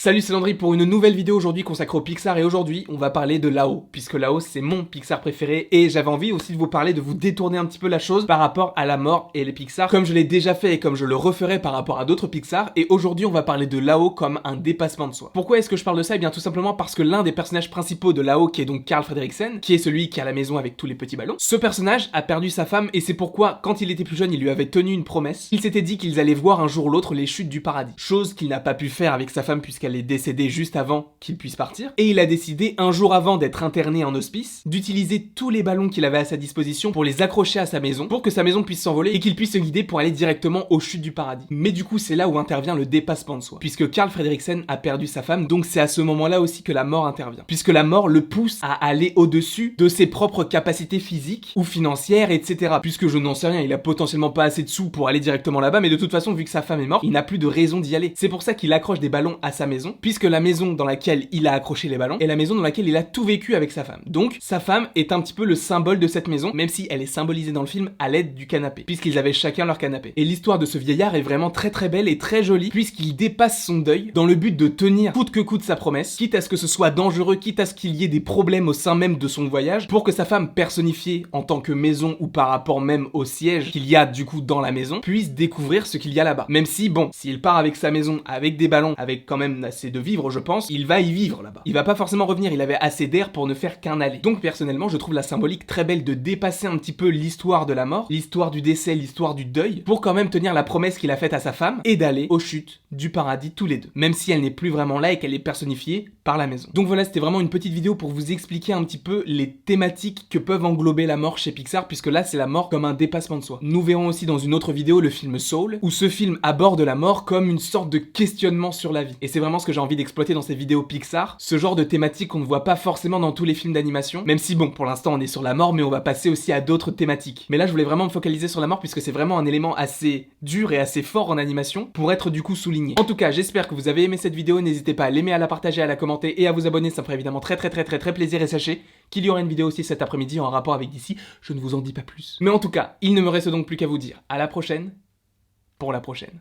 Salut, c'est Landry pour une nouvelle vidéo aujourd'hui consacrée au Pixar et aujourd'hui on va parler de Là-haut, puisque Là-haut c'est mon Pixar préféré et j'avais envie aussi de vous parler, de vous détourner un petit peu la chose par rapport à la mort et les Pixar, comme je l'ai déjà fait et comme je le referai par rapport à d'autres Pixar, et aujourd'hui on va parler de Là-haut comme un dépassement de soi. Pourquoi est-ce que je parle de ça? Eh bien tout simplement parce que l'un des personnages principaux de Là-haut, qui est donc Carl Fredricksen, qui est celui qui a la maison avec tous les petits ballons, ce personnage a perdu sa femme et c'est pourquoi quand il était plus jeune il lui avait tenu une promesse, il s'était dit qu'ils allaient voir un jour ou l'autre les chutes du paradis, chose qu'il n'a pas pu faire avec sa femme puisqu'elle est décédée juste avant qu'il puisse partir, et il a décidé, un jour avant d'être interné en hospice, d'utiliser tous les ballons qu'il avait à sa disposition pour les accrocher à sa maison, pour que sa maison puisse s'envoler et qu'il puisse se guider pour aller directement aux chutes du paradis. Mais du coup, c'est là où intervient le dépassement de soi, puisque Carl Fredricksen a perdu sa femme, donc c'est à ce moment-là aussi que la mort intervient, puisque la mort le pousse à aller au-dessus de ses propres capacités physiques ou financières, etc. Puisque je n'en sais rien, il a potentiellement pas assez de sous pour aller directement là-bas, mais de toute façon, vu que sa femme est morte, il n'a plus de raison d'y aller. C'est pour ça qu'il accroche des ballons à sa maison, puisque la maison dans laquelle il a accroché les ballons est la maison dans laquelle il a tout vécu avec sa femme. Donc sa femme est un petit peu le symbole de cette maison, même si elle est symbolisée dans le film à l'aide du canapé, puisqu'ils avaient chacun leur canapé. Et l'histoire de ce vieillard est vraiment très très belle et très jolie, puisqu'il dépasse son deuil dans le but de tenir coûte que coûte sa promesse, quitte à ce que ce soit dangereux, quitte à ce qu'il y ait des problèmes au sein même de son voyage, pour que sa femme, personnifiée en tant que maison ou par rapport même au siège qu'il y a du coup dans la maison, puisse découvrir ce qu'il y a là-bas. Même si bon, s'il part avec sa maison, avec des ballons, avec quand même assez de vivre, je pense, il va y vivre là-bas. Il va pas forcément revenir, il avait assez d'air pour ne faire qu'un aller. Donc personnellement, je trouve la symbolique très belle de dépasser un petit peu l'histoire de la mort, l'histoire du décès, l'histoire du deuil, pour quand même tenir la promesse qu'il a faite à sa femme et d'aller aux chutes du paradis tous les deux, même si elle n'est plus vraiment là et qu'elle est personnifiée par la maison. Donc voilà, c'était vraiment une petite vidéo pour vous expliquer un petit peu les thématiques que peuvent englober la mort chez Pixar, puisque là c'est la mort comme un dépassement de soi. Nous verrons aussi dans une autre vidéo le film Soul, où ce film aborde la mort comme une sorte de questionnement sur la vie. Et c'est vraiment ce que j'ai envie d'exploiter dans ces vidéos Pixar, ce genre de thématique qu'on ne voit pas forcément dans tous les films d'animation, même si bon, pour l'instant on est sur la mort, mais on va passer aussi à d'autres thématiques. Mais là je voulais vraiment me focaliser sur la mort puisque c'est vraiment un élément assez dur et assez fort en animation pour être du coup souligné. En tout cas, j'espère que vous avez aimé cette vidéo, n'hésitez pas à l'aimer, à la partager, à la commenter et à vous abonner, ça me ferait évidemment très plaisir, et sachez qu'il y aura une vidéo aussi cet après-midi en rapport avec DC, je ne vous en dis pas plus. Mais en tout cas, il ne me reste donc plus qu'à vous dire à la prochaine, pour la prochaine.